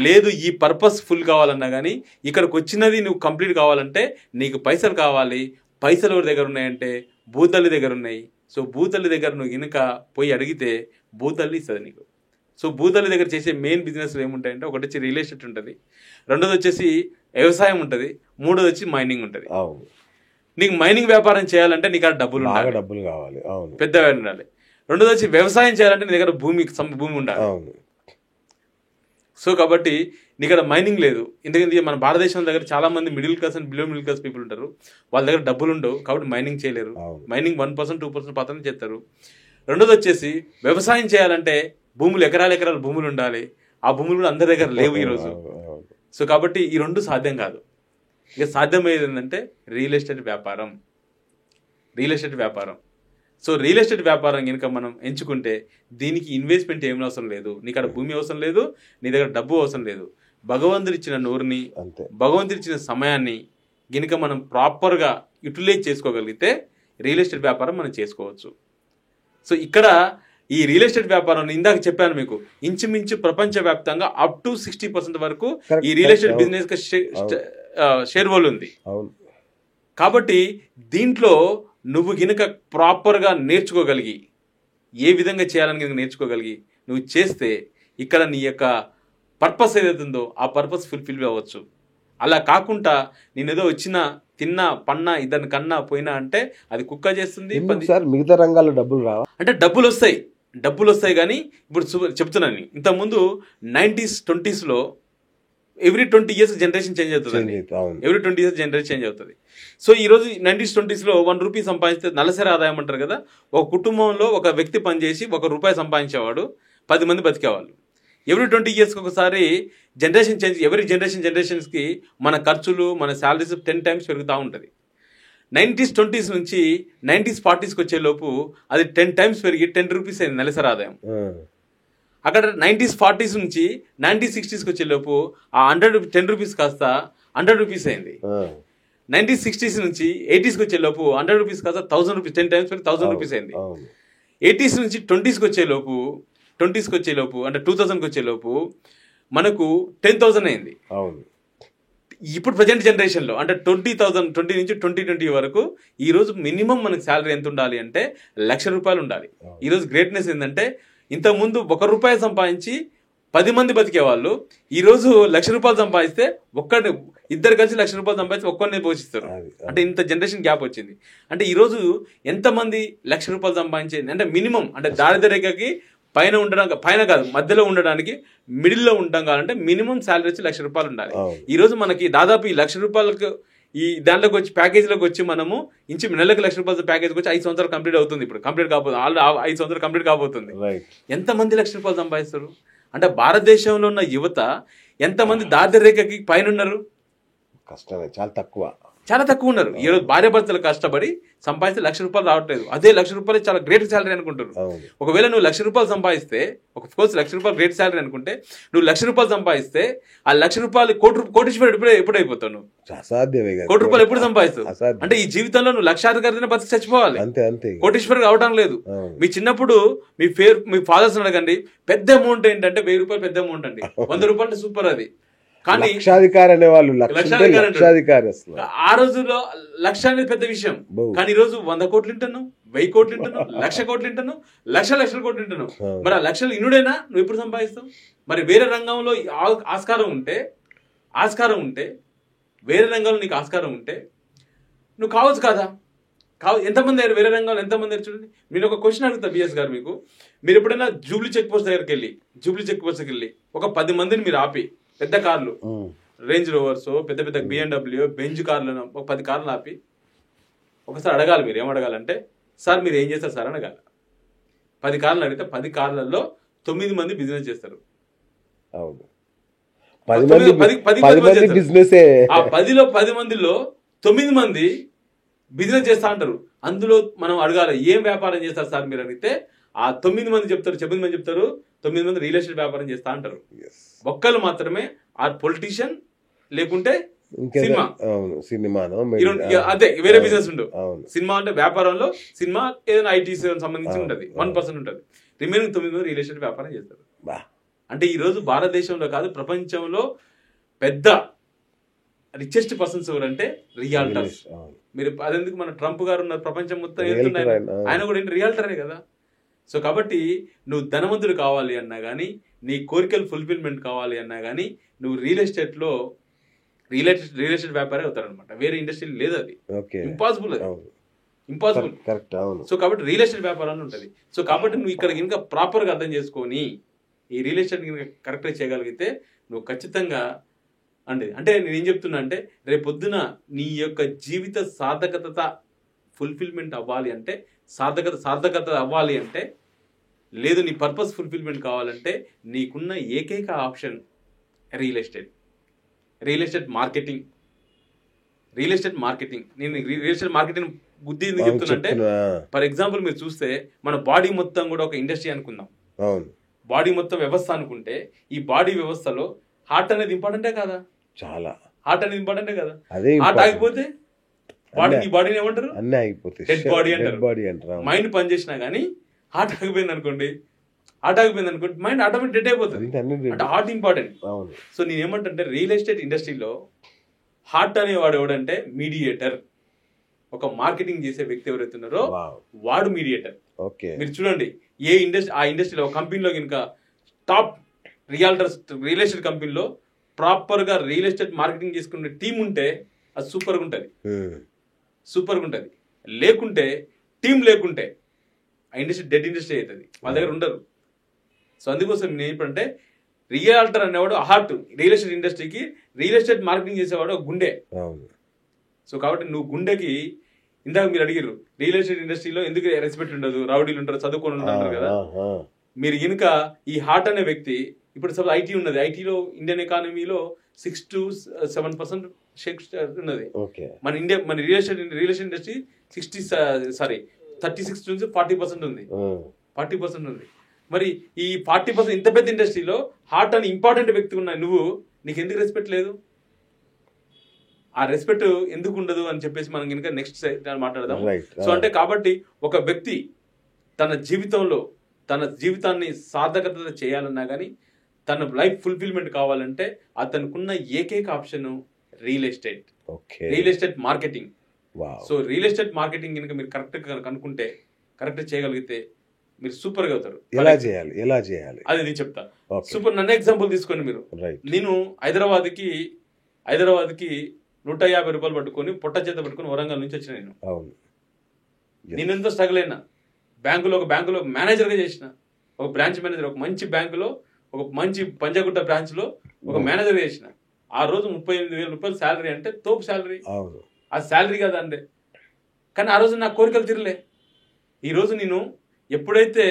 లేదు ఈ పర్పస్ ఫుల్ కావాలన్నా కానీ, ఇక్కడికి వచ్చినది నువ్వు కంప్లీట్ కావాలంటే నీకు పైసలు కావాలి. పైసలు ఎవరి దగ్గర ఉన్నాయంటే భూతల్లి దగ్గర ఉన్నాయి. సో భూతల్లి దగ్గర నువ్వు కనుక పోయి అడిగితే భూతల్లి ఇస్తుంది నీకు. సో భూతల్లి దగ్గర చేసే మెయిన్ బిజినెస్లు ఏముంటాయంటే, ఒకటి వచ్చి రియల్ ఎస్టేట్ ఉంటుంది, రెండోది వచ్చేసి వ్యవసాయం ఉంటుంది, మూడోది వచ్చి మైనింగ్ ఉంటుంది. నీకు మైనింగ్ వ్యాపారం చేయాలంటే నీకు అక్కడ డబ్బులు కావాలి, పెద్ద ఉండాలి. రెండోది వచ్చి వ్యవసాయం చేయాలంటే నీ దగ్గర భూమి ఉండాలి. సో కాబట్టి నీ ఇక్కడ మైనింగ్ లేదు. ఎందుకంటే మన భారతదేశం దగ్గర చాలా మంది middle class and below middle class people ఉంటారు, వాళ్ళ దగ్గర డబ్బులు ఉండవు, కాబట్టి మైనింగ్ చేయలేరు. మైనింగ్ 1%, 2% మాత్రమే చేస్తారు. రెండోది వచ్చేసి వ్యవసాయం చేయాలంటే భూములు ఎకరాలు భూములు ఉండాలి. ఆ భూములు కూడా అందరి దగ్గర లేవు ఈరోజు. సో కాబట్టి ఈ రెండు సాధ్యం కాదు. ఇక సాధ్యమయ్యేది ఏంటంటే రియల్ ఎస్టేట్ వ్యాపారం. సో రియల్ ఎస్టేట్ వ్యాపారం కనుక మనం ఎంచుకుంటే దీనికి ఇన్వెస్ట్మెంట్ ఏమీ అవసరం లేదు, నీకు అక్కడ భూమి అవసరం లేదు, నీ దగ్గర డబ్బు అవసరం లేదు. భగవంతుడు ఇచ్చిన నోరుని, భగవంతుడు ఇచ్చిన సమయాన్ని కనుక మనం ప్రాపర్గా యూటిలైజ్ చేసుకోగలిగితే రియల్ ఎస్టేట్ వ్యాపారం మనం చేసుకోవచ్చు. సో ఇక్కడ ఈ రియల్ ఎస్టేట్ వ్యాపారం ఇందాక చెప్పాను మీకు, ఇంచుమించు ప్రపంచవ్యాప్తంగా అప్ టు 60% వరకు ఈ real estate business share hold ఉంది. కాబట్టి దీంట్లో నువ్వు గినక ప్రాపర్గా నేర్చుకోగలిగి, ఏ విధంగా చేయాలని కనుక నేర్చుకోగలిగి నువ్వు చేస్తే ఇక్కడ నీ యొక్క పర్పస్ ఏదైతుందో ఆ పర్పస్ ఫుల్ఫిల్ అవ్వచ్చు. అలా కాకుండా నేనేదో వచ్చినా తిన్నా పన్నా ఇద్దరిని కన్నా పోయినా అంటే అది కుక్క చేస్తుంది. మిగతా రంగాల్లో డబ్బులు రావా అంటే డబ్బులు వస్తాయి కానీ ఇప్పుడు చెప్తున్నాను, ఇంతకుముందు 90s 20s every 20 years generation change అవుతుంది. ఎవ్రీ 20 years జనరేషన్ చేంజ్ అవుతుంది. సో ఈ రోజు 90s 20s ₹1 సంపాదిస్తే నెలసరి ఆదాయం అంటారు కదా. ఒక కుటుంబంలో ఒక వ్యక్తి పనిచేసి ₹1 సంపాదించేవాడు 10 మంది బతికేవాళ్ళు. ఎవ్రీ 20 years ఒకసారి జనరేషన్ చేంజ్, ఎవరీ జనరేషన్స్కి మన ఖర్చులు, మన శాలరీస్ 10 times పెరుగుతూ ఉంటుంది. 90s 20s నుంచి 90s 40s వచ్చే లోపు అది 10 times పెరిగి ₹10 అయింది నెలసరి ఆదాయం. అక్కడ 90s 40s నుంచి 90s 60s వచ్చే లోపు ఆ ₹10 కాస్త ₹100 అయింది. 90s 60s నుంచి 80s వచ్చే లోపు ₹100 కాస్త ₹1000, 10 times పెరిగి ₹1000 అయింది. 80s నుంచి 20s వచ్చే లోపు అంటే 2000 వచ్చే లోపు మనకు 10,000 అయింది. ఇప్పుడు ప్రజెంట్ జనరేషన్లో అంటే 20 నుంచి 2020 వరకు ఈ రోజు మినిమం మనకు శాలరీ ఎంత ఉండాలి అంటే ₹1,00,000 ఉండాలి. ఈరోజు గ్రేట్నెస్ ఏంటంటే, ఇంతకుముందు ₹1 సంపాదించి 10 మంది బతికేవాళ్ళు ఈరోజు ₹1,00,000 సంపాదిస్తే ఇద్దరు కలిసి ₹1,00,000 సంపాదించి ఒక్కరిని పోషిస్తారు. అంటే ఇంత జనరేషన్ గ్యాప్ వచ్చింది. అంటే ఈరోజు ఎంతమంది ₹1,00,000 సంపాదించేది అంటే మినిమం అంటే దారిద్ర్య రేఖకి పైన ఉండడానికి, పైన కాదు మధ్యలో ఉండడానికి, మిడిల్లో ఉండడం కావాలంటే మినిమం శాలరీ వచ్చి ₹1,00,000 ఉండాలి. ఈ రోజు మనకి దాదాపు ఈ ₹1,00,000 ఈ దాంట్లోకి వచ్చి ప్యాకేజీలోకి వచ్చి మనము నెలకు ₹1,00,000 ప్యాకేజ్కి వచ్చి 5 సంవత్సరాలు కంప్లీట్ అవుతుంది. ఇప్పుడు కంప్లీట్ కాబోతుంది, 5 సంవత్సరాలు కంప్లీట్ కాబోతుంది. ఎంతమంది ₹1,00,000 సంపాదిస్తారు? అంటే భారతదేశంలో ఉన్న యువత ఎంతమంది దారిద్ర్యరేఖకి పైన ఉన్నారు? కష్టమే, చాలా తక్కువ ఉన్నారు. ఈ రోజు భార్యాభర్తలు కష్టపడి సంపాదిస్తే ₹1,00,000 రావట్లేదు. అదే ₹1,00,000 చాలా గ్రేట్ శాలరీ అనుకుంటారు. ఒకవేళ నువ్వు ₹1,00,000 సంపాదిస్తే, ఒక కోర్స్ ₹1,00,000 గ్రేట్ శాలరీ అనుకుంటే, నువ్వు ₹1,00,000 సంపాదిస్తే ఆ ₹1,00,000 కోటీశ్వరుడు ఎప్పుడు అయిపోతావు? నువ్వు ₹1,00,000 ఎప్పుడు సంపాదిస్తావు? అంటే ఈ జీవితంలో నువ్వు లక్షాధికారిని బతికి చచ్చిపోవాలి, కోటీశ్వరుడు అవడం లేదు. మీ చిన్నప్పుడు మీ ఫాదర్స్ అడగండి, పెద్ద అమౌంట్ ఏంటంటే ₹1,000 పెద్ద అమౌంట్ అండి, ₹100 సూపర్. అది కానీ లక్షాధికారి అనేవాళ్ళు లక్షాధికారి ఆ రోజుల్లో లక్ష అనేది పెద్ద విషయం. కానీ ఈ రోజు 100 కోట్లు వింటున్నావు, 1000 కోట్లు వింటున్నావు, 1,00,000 కోట్లు వింటున్నావు, లక్షల కోట్లు వింటున్నావు. మరి ఆ లక్షలు ఇన్నుడైనా నువ్వు ఎప్పుడు సంపాదిస్తావు? మరి వేరే రంగంలో ఆస్కారం ఉంటే వేరే రంగంలో నీకు ఆస్కారం ఉంటే నువ్వు కావచ్చు కదా. ఎంతమంది అయ్యారు వేరే రంగాల్లో? ఎంతమంది అయ్యారు చూడండి. మీరు ఒక క్వశ్చన్ అడుగుతా బిఎస్ గారు, మీరు ఎప్పుడైనా జూబ్లీ చెక్ పోస్ట్ దగ్గరికి వెళ్ళి ఒక 10 మందిని మీరు ఆపి, పెద్ద కార్లు, రేంజ్ రోవర్స్, పెద్ద పెద్ద BMW, బెంజ్ కార్లను ఒక 10 కార్లు ఆపి ఒకసారి అడగాలి. మీరు ఏం అడగాలంటే, సార్ మీరు ఏం చేస్తారు సార్ అని అడగాలి. 10 కార్లు అడిగితే 10 కార్లలో 9 మంది బిజినెస్ చేస్తారు. ఆ 10లో 10 మందిలో 9 మంది బిజినెస్ చేస్తా అంటారు. అందులో మనం అడగాలి, ఏం వ్యాపారం చేస్తారు సార్ మీరు అడిగితే ఆ 9 మంది చెప్తారు, 9 మంది చెప్తారు 9 మంది రియల్ ఎస్టేట్ వ్యాపారం చేస్తా అంటారు. ఒక్కళ్ళు మాత్రమే ఆ పొలిటీషియన్, లేకుంటే సినిమా, అదే వేరే బిజినెస్ ఉండవు. సినిమా అంటే వ్యాపారంలో సినిమా ఏదైనా ఐటీ సంబంధించి ఉంటుంది, 1% ఉంటుంది. రిమైనింగ్ 9 మంది రియల్ ఎస్టేట్ వ్యాపారం చేస్తారు. అంటే ఈ రోజు భారతదేశంలో కాదు, ప్రపంచంలో పెద్ద రిచెస్ట్ పర్సన్స్ ఎవరంటే రియాల్టర్స్. మీరు అదెందుకు, మన ట్రంప్ గారు ఉన్నారు, ప్రపంచం మొత్తం ఆయన కూడా ఏంటి రియాల్టరే కదా. సో కాబట్టి నువ్వు ధనవంతుడు కావాలి అన్నా కానీ, నీ కోరికలు ఫుల్ఫిల్మెంట్ కావాలి అన్నా కానీ, నువ్వు రియల్ ఎస్టేట్ వ్యాపారే అవుతారనమాట. వేరే ఇండస్ట్రీ లేదు, అది ఇంపాసిబుల్. సో కాబట్టి రియల్ ఎస్టేట్ వ్యాపారం ఉంటుంది. సో కాబట్టి నువ్వు ఇక్కడ ఇంకా ప్రాపర్గా అర్థం చేసుకొని ఈ రియల్ ఎస్టేట్ కరెక్ట్గా చేయగలిగితే నువ్వు ఖచ్చితంగా అంటే నేను ఏం చెప్తున్నా అంటే, రేపు పొద్దున నీ యొక్క జీవిత సార్థకత ఫుల్ఫిల్మెంట్ అవ్వాలి అంటే, సార్థకత అవ్వాలి అంటే, లేదు నీ పర్పస్ ఫుల్ఫిల్మెంట్ కావాలంటే, నీకున్న ఏకైక ఆప్షన్ రియల్ ఎస్టేట్ మార్కెటింగ్. నేను రియల్ ఎస్టేట్ మార్కెటింగ్ బుద్ధి ఎందుకు చెప్తున్నా అంటే, ఫర్ ఎగ్జాంపుల్ మీరు చూస్తే మన బాడీ మొత్తం కూడా ఒక ఇండస్ట్రీ అనుకుందాం. బాడీ మొత్తం వ్యవస్థ అనుకుంటే, ఈ బాడీ వ్యవస్థలో హార్ట్ అనేది ఇంపార్టెంటే కదా. చాలా హార్ట్ అనేది ఇంపార్టెంటే కదా. హార్ట్ ఆగిపోతే బాడీని ఏమంటారు? డెడ్ బాడీ అంటారు. మైండ్ పని చేసినా కానీ హార్ట్ ఆగిపోయింది అనుకోండి, మైండ్ ఆటోమేటిక్ డెడ్ అయిపోతుంది. అంటే హార్ట్ ఇంపార్టెంట్. సో నేను ఏమంటే, రియల్ ఎస్టేట్ ఇండస్ట్రీలో హార్ట్ అనేవాడు ఎవడంటే మీడియేటర్. ఒక మార్కెటింగ్ చేసే వ్యక్తి ఎవరైతే ఉన్నారో వాడు మీడియేటర్. మీరు చూడండి, ఆ ఇండస్ట్రీలో కంపెనీలో కనుక టాప్ రియల్ ఎస్టేట్ కంపెనీలో ప్రాపర్గా రియల్ ఎస్టేట్ మార్కెటింగ్ చేసుకునే టీం ఉంటే అది సూపర్గా ఉంటుంది. లేకుంటే టీం లేకుంటే ఆ ఇండస్ట్రీ డెడ్ ఇండస్ట్రీ అవుతుంది, వాళ్ళ దగ్గర ఉండరు. సో అందుకోసం నేను ఏంటంటే, రియాల్టర్ అనేవాడు హార్ట్, రియల్ ఎస్టేట్ ఇండస్ట్రీకి రియల్ ఎస్టేట్ మార్కెటింగ్ చేసేవాడు గుండె. సో కాబట్టి నువ్వు గుండెకి, ఇందాక మీరు అడిగారు రియల్ ఎస్టేట్ ఇండస్ట్రీలో ఎందుకు రెస్పెక్ట్ ఉండదు, రౌడీలు ఉంటారు, చదువుకొని ఉంటారు కదా. మీరు కనుక ఈ హార్ట్ అనే వ్యక్తి, ఇప్పుడు సపోజ్ ఐటీ ఉన్నది, ఐటీలో ఇండియన్ ఎకానమీలో 6 to 7% షేక్ ఉన్నది. మన రియల్ ఎస్టేట్ ఇండస్ట్రీ 36 నుంచి 40% ఉంది. 40% ఉంది. మరి ఈ 40% ఇంత పెద్ద ఇండస్ట్రీలో హార్ట్ అని ఇంపార్టెంట్ వ్యక్తి ఉన్నాయి, నీకు ఎందుకు రెస్పెక్ట్ లేదు? ఆ రెస్పెక్ట్ ఎందుకు ఉండదు అని చెప్పేసి మనం కనుక నెక్స్ట్ మాట్లాడదాం. సో అంటే కాబట్టి ఒక వ్యక్తి తన జీవితాన్ని సార్థకత చేయాలన్నా కానీ, తన లైఫ్ ఫుల్ఫిల్మెంట్ కావాలంటే అతనుకున్న ఏకైక option real estate marketing. So real estate marketing కనుక మీరు కరెక్ట్గా కనుక్కుంటే, కరెక్ట్ చేయగలిగితే మీరు సూపర్గా అవుతారు. ఎలా చేయాలి అది నేను చెప్తా. సూపర్. నన్ను ఎగ్జాంపుల్ తీసుకోండి మీరు. నేను హైదరాబాద్కి ₹150 పట్టుకొని పొట్ట చేత పట్టుకొని వరంగల్ నుంచి వచ్చిన. నేను ఎంతో స్ట్రగుల్ అయినా, బ్యాంకులో మేనేజర్గా చేసిన. ఒక బ్రాంచ్ మేనేజర్, ఒక మంచి బ్యాంకులో, ఒక మంచి పంజాగుట్ట బ్రాంచ్లో ఒక మేనేజర్ చేసిన. ఆ రోజు 38,000 రూపాయలు శాలరీ అంటే తోపు శాలరీ. ఆ శాలరీ కదా అండి. కానీ ఆ రోజు నా కోరికలు తీరలే. ఈరోజు నేను ఎప్పుడైతే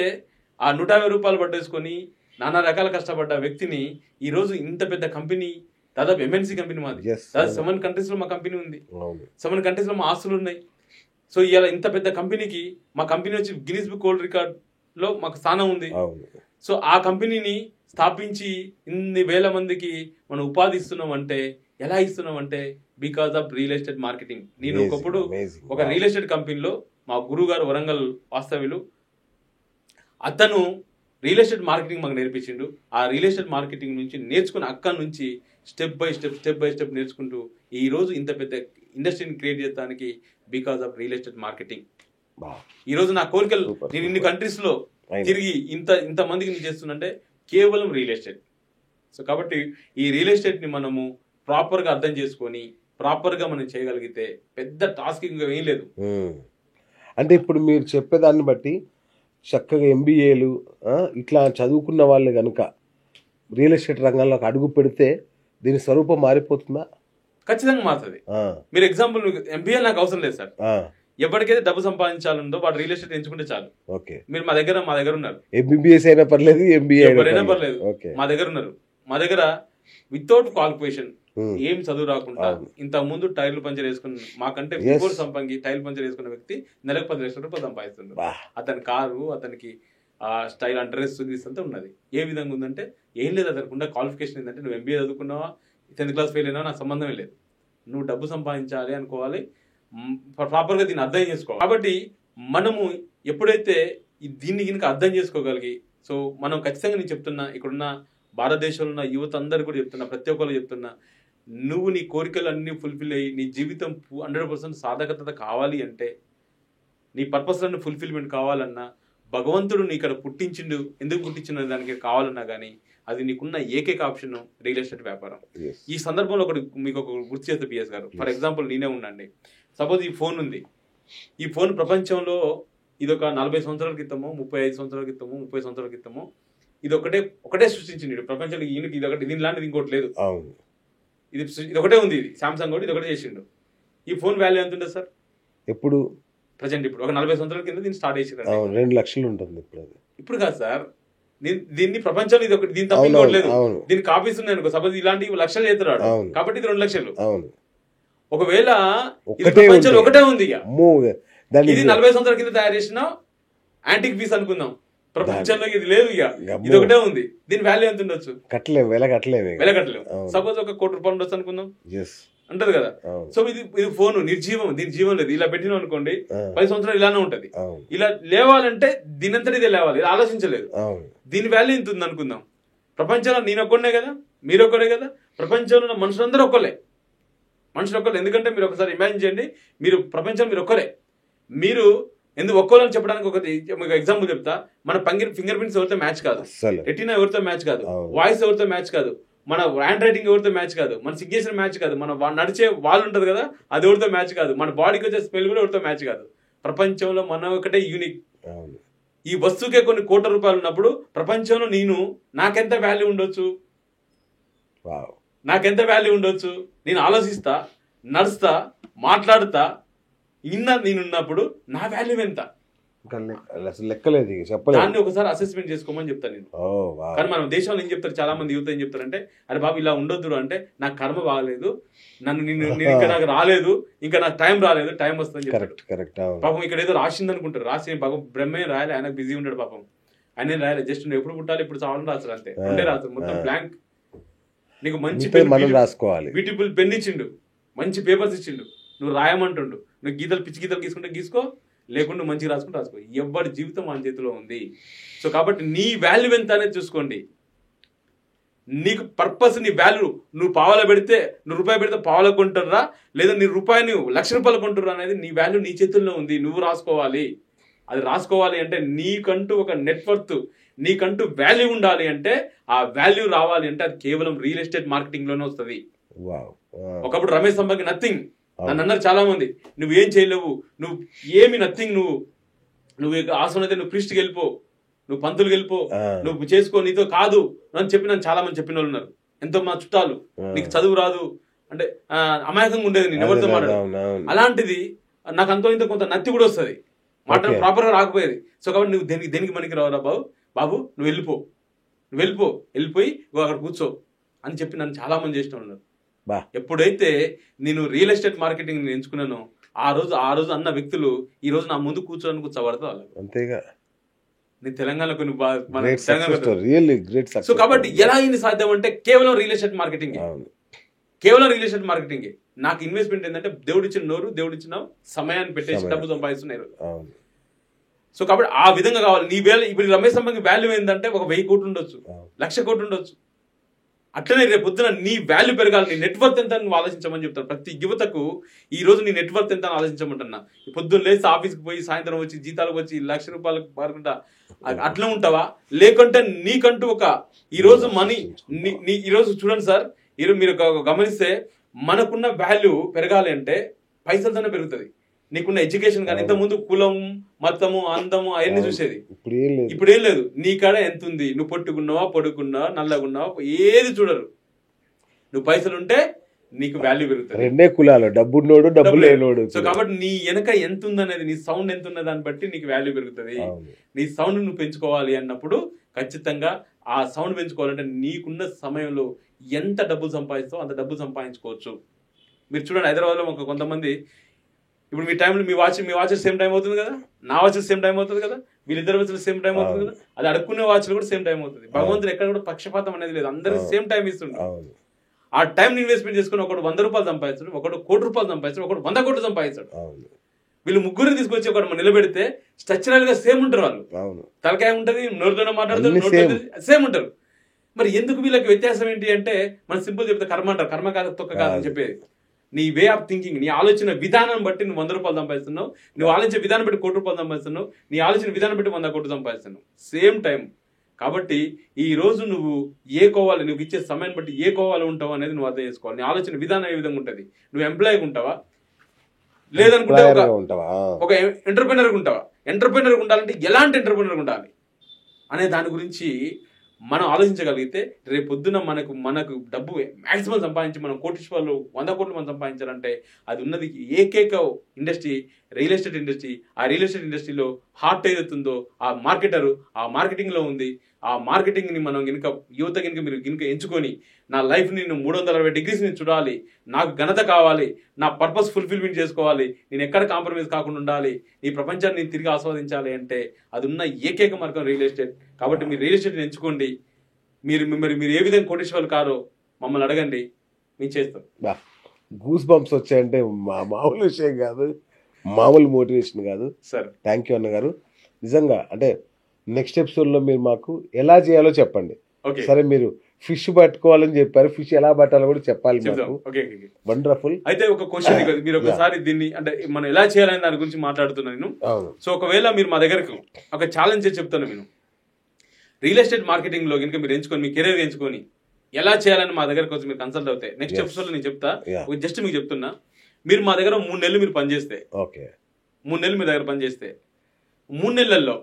ఆ 150 రూపాయలు పట్టేసుకొని నానా రకాల కష్టపడ్డ వ్యక్తిని ఈరోజు ఇంత పెద్ద కంపెనీ, దాదాపు ఎంఎన్సీ కంపెనీ మాది, దాదాపు 7 countries లో మా కంపెనీ ఉంది, 7 countries లో మా ఆస్తులు ఉన్నాయి. సో ఇలా ఇంత పెద్ద కంపెనీకి మా కంపెనీ వచ్చి గిన్నిస్ బుక్ వరల్డ్ రికార్డ్ లో మాకు స్థానం ఉంది. సో ఆ కంపెనీని స్థాపించి ఇన్ని వేల మందికి మనం ఉపాధి ఇస్తున్నాం అంటే ఎలా ఇస్తున్నాం అంటే because of real estate marketing. నేను ఒకప్పుడు ఒక రియల్ ఎస్టేట్ కంపెనీలో మా గురువు గారు వరంగల్ వాస్తవ్యులు, అతను రియల్ ఎస్టేట్ మార్కెటింగ్ మాకు నేర్పించిండు. ఆ రియల్ ఎస్టేట్ మార్కెటింగ్ నుంచి నేర్చుకుని అక్కడి నుంచి స్టెప్ బై స్టెప్ నేర్చుకుంటూ ఈ రోజు ఇంత పెద్ద ఇండస్ట్రీని క్రియేట్ చేయడానికి because of real estate marketing. ఈ రోజు నా కోరికలు నేను ఇన్ని కంట్రీస్ లో తిరిగి ఇంత మందికి నేను చేస్తున్నంటే కేవలం రియల్ ఎస్టేట్. సో కాబట్టి ఈ రియల్ ఎస్టేట్ ని మనము ప్రాపర్ గా అర్థం చేసుకొని ప్రాపర్ గా మనం చేయగలిగితే పెద్ద టాస్క్ ఇంకా ఏం లేదు. అంటే ఇప్పుడు మీరు చెప్పేదాన్ని బట్టి చక్కగా ఎంబీఏలు ఇట్లా చదువుకున్న వాళ్ళు కనుక రియల్ ఎస్టేట్ రంగంలోకి అడుగు పెడితే దీని స్వరూపం మారిపోతుందా? ఖచ్చితంగా మారుతుంది. మీరు ఎగ్జాంపుల్ ఎంబీఏ నాకు అవసరం లేదు సార్. ఎవరికైతే డబ్బు సంపాదించాలందో వాడు రియల్ ఎస్టేట్ ఎంచుకుంటే చాలు. మీరు మా దగ్గర ఉన్నారు, ఎంబీబీఎస్ అయినా పర్లేదు, ఎంబీఏ అయినా పర్లేదు, మా దగ్గర ఉన్నారు. మా దగ్గర వితౌట్ క్వాలిఫికేషన్ ఏం చదువు రాకుండా ఇంత ముందు టైర్లు పంచర్ వేసుకున్న మాకంటే బిఫోర్ సంపంగి టైర్ పంచర్ వేసుకున్న వ్యక్తి నెలకు 10 లక్షల రూపాయలు సంపాదిస్తుంది. అతని కారు, అతనికి స్టైల్ డ్రెస్ అంతా ఉన్నది. ఏ విధంగా ఉందంటే ఏం లేదు, అతనికి ఉన్న క్వాలిఫికేషన్ ఏంటంటే నువ్వు ఎంబీఏ చదువుకున్నావా, 10th క్లాస్ ఫెయిల్ అయినా నాకు సంబంధమే లేదు, నువ్వు డబ్బు సంపాదించాలి అనుకోవాలి, ప్రాపర్ గా దీన్ని అర్థం చేసుకోవాలి. కాబట్టి మనము ఎప్పుడైతే దీన్ని కనుక అర్థం చేసుకోగలిగి, సో మనం ఖచ్చితంగా నేను చెప్తున్నా, ఇక్కడున్న భారతదేశంలో ఉన్న యువత అందరూ కూడా చెప్తున్నా, ప్రతి ఒక్కరు చెప్తున్నా, నువ్వు నీ కోరికలు అన్ని ఫుల్ఫిల్ అయ్యి నీ జీవితం 100% సాధకత కావాలి అంటే, నీ పర్పస్లన్నీ ఫుల్ఫిల్మెంట్ కావాలన్నా, భగవంతుడు నీ ఇక్కడ పుట్టించిండు, ఎందుకు పుట్టించిన దానికి కావాలన్నా కానీ అది నీకున్న ఏకైక ఆప్షన్ రియల్ ఎస్టేట్ వ్యాపారం. ఈ సందర్భంలో మీకు ఒక గుర్తు చేస్తే పిఎస్ గారు, ఫర్ ఎగ్జాంపుల్ నేనే ఉండండి. సపోజ్ ఈ ఫోన్ ఉంది. ఈ ఫోన్ ప్రపంచంలో ఇది ఒక 40 సంవత్సరాల క్రితము, 35 సంవత్సరాల క్రితము, 30 సంవత్సరాల క్రితము ఇది ఒకటే సృష్టించింది ప్రపంచంలో. ఈయనకి ఇది ఒకటి, దీనిలాంటిది ఇంకోటి లేదు. ఇది ఒకటే ఉంది, ఇది సామ్సంగ్ కూడా ఇది ఒకటే చేసిండు. ఈ ఫోన్ వాల్యూ ఎంత ఉంటుంది సార్ ఇప్పుడు ప్రజెంట్? ఇప్పుడు ఒక 40 సంవత్సరాల కింద దీన్ని స్టార్ట్ చేసిండు, 2 లక్షలు ఉంటుంది. ఇప్పుడు కాదు సార్, దీన్ని ప్రపంచంలో ఇది ఒకటి, దీని తప్ప ఇంకోటి లేదు. దీనికి కాపీస్ ఉన్నాయి అనుకో, సపోజ్ ఇలాంటి లక్షలు చేస్తున్నాడు కాబట్టి ఇది 2 లక్షలు. ఒకవేళ ప్రపంచంలో ఒకటే ఉంది, ఇది 40 సంవత్సరాల కింద తయారు చేసిన యాంటిక్ పీస్ అనుకుందాం, ప్రపంచంలో ఇది లేదు, ఇక ఇది ఒకటే ఉంది. దీని వాల్యూ ఎంత ఉండొచ్చు? వెల కట్టలేము. సపోజ్ ఒక 1 కోటి రూపాయలు ఉండొచ్చు అనుకుందాం, అంటది కదా. సో ఇది ఫోన్ నిర్జీవం, దీని జీవం లేదు. ఇలా పెట్టినాం అనుకోండి 10 సంవత్సరాలు ఇలానే ఉంటది. ఇలా లేవాలంటే దీనంతటి ఇదే లేవాలి, ఇది ఆలోచించలేదు. దీని వాల్యూ ఇంత ఉంది అనుకుందాం. ప్రపంచంలో నేను ఒక్కడే కదా, మీరు ఒక్కడే కదా, ప్రపంచంలో ఉన్న మనుషులందరూ ఒక్కలే. ఎందుకంటే మీరు ఒకసారి ఇమాజిన్ చేయండి, మీరు ప్రపంచం మీరు ఒక్కరే. మీరు ఎందుకు ఒక్కోలని చెప్పడానికి ఒక ఎగ్జాంపుల్ చెప్తా. మన ఫింగర్ ప్రింట్స్ ఎవరితో మ్యాచ్ కాదు, రెటీనా ఎవరితో మ్యాచ్ కాదు, వాయిస్ ఎవరితో మ్యాచ్ కాదు, మన హ్యాండ్ రైటింగ్ ఎవరితో మ్యాచ్ కాదు, మన సిగ్నేచర్ మ్యాచ్ కాదు, మన నడిచే వాళ్ళు ఉంటది కదా అది ఎవరితో మ్యాచ్ కాదు, మన బాడీకి వచ్చే స్మెల్ కూడా ఎవరితో మ్యాచ్ కాదు. ప్రపంచంలో మనం ఒకటే యూనిక్. ఈ వస్తువుకే కొన్ని కోట్ల రూపాయలు ఉన్నప్పుడు ప్రపంచంలో నాకెంత వాల్యూ ఉండొచ్చు, నేను ఆలోచిస్తా, నడుస్తా, మాట్లాడుతా, నేనున్నప్పుడు నా వాల్యూ ఎంత లెక్కలేదు, దాన్ని ఒకసారి అసెస్మెంట్ చేసుకోమని చెప్తాను నేను. కానీ మన దేశంలో ఏం చెప్తారు, చాలా మంది యువత ఏం చెప్తారంటే, అరే బాబు ఇలా ఉండొద్దు అంటే, నాకు కర్మ బాగలేదు, నేను ఇంకా నాకు రాలేదు, ఇంకా నాకు టైం రాలేదు, టైం వస్తుందని చెప్తారు. పాపం ఇక్కడ ఏదో రాసింది అనుకుంటారు, రాసి పాపం బ్రహ్మే రాయాలి, ఆయన బిజీ ఉంటాడు పాపం, ఆయన రాయాలి. జస్ట్ నువ్వు ఎప్పుడు పుట్టాలి ఇప్పుడు చాలని రాస్తారు, అంతే ఉంటే రాస్తారు, మొత్తం బ్లాంక్. నీకు మంచి బ్యూటిఫుల్ పెన్ ఇచ్చిండు, మంచి పేపర్స్ ఇచ్చిండు, నువ్వు రాయమంటుండు, నువ్వు పిచ్చి గీతలు గీసుకుంటే గీసుకో, లేకుండా మంచిగా రాసుకో. ఎవరి జీవితం మన చేతిలో ఉంది. సో కాబట్టి నీ వాల్యూ ఎంత అనేది చూసుకోండి. నీకు పర్పస్, నీ వాల్యూ, నువ్వు పావల పెడితే, నువ్వు రూపాయి పెడితే పావల కొంటుర్రా, లేదా నీ రూపాయి నువ్వు 1,00,000 రూపాయలు కొంటుర్రా అనేది నీ వాల్యూ నీ చేతుల్లో ఉంది. నువ్వు రాసుకోవాలి. అది రాసుకోవాలి అంటే నీకంటూ ఒక నెట్వర్త్, నీకంటూ వాల్యూ ఉండాలి అంటే, ఆ వాల్యూ రావాలి అంటే అది కేవలం రియల్ ఎస్టేట్ మార్కెటింగ్ లోనే వస్తుంది. ఒకప్పుడు రమేష్ సంపంగి నథింగ్, నన్ను అన్నారు చాలా మంది, నువ్వు ఏం చేయలేవు, నువ్వు ఏమి నథింగ్, నువ్వు ఆసనం అయితే నువ్వు ప్రీస్ట్కి వెళ్ళిపో, నువ్వు పంతులు వెళ్ళిపో, నువ్వు చేసుకో, నీతో కాదు అని చెప్పి నన్ను చాలా మంది చెప్పిన వాళ్ళు ఉన్నారు. ఎంతో మా చుట్టాలు, నీకు చదువు రాదు అంటే అమాయకంగా ఉండేది, నేను ఎవరితో మాట్లాడు. అలాంటిది నాకు అంతో ఇంత కొంత నత్తి కూడా వస్తుంది, మాట్లాడ ప్రాపర్గా రాకపోయేది. సో కాబట్టి నువ్వు దేనికి మనకి రావురా బాబు నువ్వు వెళ్ళిపోయి అక్కడ కూర్చో అని చెప్పి నన్ను చాలా మంది చేసిన ఉన్నారు. ఎప్పుడైతే నేను రియల్ ఎస్టేట్ మార్కెటింగ్ ఎంచుకున్నానో ఆ రోజు అన్న వ్యక్తులు ఈ రోజు నా ముందు కూర్చోబడతా వాళ్ళు. అంతేగా నేను తెలంగాణలో కొన్ని సో కాబట్టి ఎలా అయింది సాధ్యం అంటే కేవలం రియల్ ఎస్టేట్ మార్కెటింగ్, నాకు ఇన్వెస్ట్మెంట్ ఏంటంటే దేవుడు ఇచ్చిన నోరు, దేవుడు ఇచ్చిన సమయాన్ని పెట్టేసి డబ్బు సంపాదిస్తున్నారు. సో కాబట్టి ఆ విధంగా కావాలి. నీ ఇప్పుడు రమేష్ సంబంధి వాల్యూ ఏంటంటే 1000 కోట్లు ఉండొచ్చు, 1,00,000 కోట్లు ఉండొచ్చు. అట్లనే రేపు పొద్దున నీ వాల్యూ పెరగాలి, నీ నెట్వర్క్ ఎంత నువ్వు ఆలోచించమని చెప్తాను. ప్రతి యువతకు ఈ రోజు నీ నెట్వర్క్ ఎంత అని ఆలోచించమంటున్నా. పొద్దున్న లేసి ఆఫీస్కి పోయి సాయంత్రం వచ్చి జీతాలకు వచ్చి ₹1,00,000 పారుకుంటా అట్లా ఉంటావా? లేకుంటే నీకంటూ ఈ రోజు మనీ ఈరోజు చూడండి సార్, మీరు గమనిస్తే మనకున్న వాల్యూ పెరగాలి అంటే పైసలతోనే పెరుగుతుంది. నీకున్న ఎడ్యుకేషన్ కానీ ఇంతకుముందు కులం, మతము, అందము అవన్నీ చూసేది. ఇప్పుడు ఏం లేదు. నీ కాడ ఎంత ఉంది, నువ్వు పొట్టుకున్నావా, పొడుకున్నావా, నల్లగున్నావా, ఏది చూడరు. నువ్వు పైసలు ఉంటే నీకు వాల్యూ పెరుగుతుంది. రెండే కులాలు, డబ్బున్నోడు డబ్బు లేనోడు. సో కాబట్టి నీ వెనక ఎంత ఉందనేది, నీ సౌండ్ ఎంత ఉన్న దాన్ని బట్టి నీకు వాల్యూ పెరుగుతుంది. నీ సౌండ్ నువ్వు పెంచుకోవాలి అన్నప్పుడు ఖచ్చితంగా ఆ సౌండ్ పెంచుకోవాలంటే నీకున్న సమయంలో ఎంత డబ్బులు సంపాదిస్తావో అంత డబ్బులు సంపాదించుకోవచ్చు. మీరు చూడండి, హైదరాబాద్లో కొంతమంది ఇప్పుడు మీ టైంలో మీ వాచ్ సేమ్ టైం అవుతుంది కదా, నా వాచ్ సేమ్ టైం అవుతుంది కదా, వీళ్ళిద్దరు వాచ్లు సేమ్ టైం అవుతుంది కదా, అది అడుక్కునే వాచ్లు కూడా సేమ్ టైం అవుతుంది. భగవంతుడు ఎక్కడ కూడా పక్షపాతం అనేది లేదు, అందరికి సేమ్ టైం ఇస్తుండే. ఆ టైం ఇన్వెస్ట్మెంట్ చేసుకుని ఒకడు ₹100 సంపాదించాడు, ఒకడు ₹1,00,00,000 సంపాదించాడు, ఒకడు 100 కోట్లు సంపాదించాడు. వీళ్ళు ముగ్గురిని తీసుకొచ్చి ఒకటి నిలబెడితే స్ట్రక్చరల్ గా సేమ్ ఉంటారు. వాళ్ళు తలకాయ ఉంటది, నోరుతోనే మాట్లాడతారు, సేమ్ ఉంటారు. మరి ఎందుకు వీళ్ళకి వ్యత్యాసం ఏంటి అంటే మనం సింపుల్ చెప్తే కర్మ అంటారు. కర్మ కాదు, తొక్క కాదని చెప్పేది. నీ వే ఆఫ్ థింకింగ్, నీ ఆలోచన విధానం బట్టి నువ్వు ₹100 సంపాదిస్తున్నావు, నువ్వు ఆలోచించే విధానం బట్టి ₹1,00,00,000 సంపాదిస్తున్నావు, నీ ఆలోచన విధానం బట్టి 100 కోట్లు సంపాదిస్తున్నావు, సేమ్ టైం. కాబట్టి ఈ రోజు నువ్వు నువ్వు ఇచ్చే సమయాన్ని బట్టి ఏ కోవాలో ఉంటావు అనేది నువ్వు అర్థం చేసుకోవాలి. నీ ఆలోచన విధానం ఏ విధంగా ఉంటుంది. నువ్వు ఎంప్లాయీగా ఉంటావా, లేదనుకుంటే ఒక ఎంటర్ప్రెనర్గా ఉంటావా? ఎంటర్ప్రెనర్గా ఉండాలంటే ఎలాంటి ఎంటర్ప్రెనర్గా ఉండాలి అనే దాని గురించి మనం ఆలోచించగలిగితే రేపు పొద్దున మనకు డబ్బు మాక్సిమం సంపాదించి మనం కోటీశ్వర్లు 100 కోట్లు మనం సంపాదించాలంటే అది ఉన్నది ఏకైక ఇండస్ట్రీ రియల్ ఎస్టేట్ ఇండస్ట్రీ. ఆ రియల్ ఎస్టేట్ ఇండస్ట్రీలో హార్ట్ ఏదైతుందో ఆ మార్కెటరు ఆ మార్కెటింగ్లో ఉంది. ఆ మార్కెటింగ్ని మనం యువత మీరు ఎంచుకొని నా లైఫ్ని నేను 360 degrees చూడాలి, నాకు ఘనత కావాలి, నా పర్పస్ ఫుల్ఫిల్మెంట్ చేసుకోవాలి, నేను ఎక్కడ కాంప్రమైజ్ కాకుండా ఉండాలి, ఈ ప్రపంచాన్ని నేను తిరిగి ఆస్వాదించాలి అంటే అది ఉన్న ఏకైక మార్గం రియల్ ఎస్టేట్. కాబట్టి మీరు రియల్ ఎస్టేట్ని ఎంచుకోండి. మీరు ఏ విధంగా కోటీశ్వర్లు కారో మమ్మల్ని అడగండి, మేము చేస్తాం. గూస్ బంప్స్ వచ్చాయంటే మామూలు విషయం కాదు, మామూలు మోటివేషన్ కాదు సార్. థ్యాంక్ యూ అన్నగారు. నిజంగా అంటే నెక్స్ట్ ఎపిసోడ్లో మీరు మాకు ఎలా చేయాలో చెప్పండి. సరే, మీరు ఫిష్ పట్టుకోవాలని చెప్పారు, ఫిష్ ఎలా పట్టాలో కూడా చెప్పాలి మాకు. వండర్ఫుల్. అయితే ఒక క్వశ్చన్, మీరు ఒకసారి దీన్ని అంటే మనం ఎలా చేయాలని దాని గురించి మాట్లాడుతున్నాను. సో ఒకవేళ మీరు మా దగ్గరకు ఒక ఛాలెంజ్ చెప్తాను. నేను రియల్ ఎస్టేట్ మార్కెటింగ్ లో కనుక మీరు ఎంచుకొని మీ కెరీర్ ఎంచుకొని ఎలా చేయాలని మా దగ్గరకు వచ్చి మీరు కన్సల్ట్ అవుతాయి. నెక్స్ట్ ఎపిసోడ్ లో నేను చెప్తా. జస్ట్ మీకు చెప్తున్నా, మీరు మా దగ్గర 3 నెలలు మీరు పనిచేస్తే, 3 నెలలు మీ దగ్గర పనిచేస్తే 3 నెలల్లో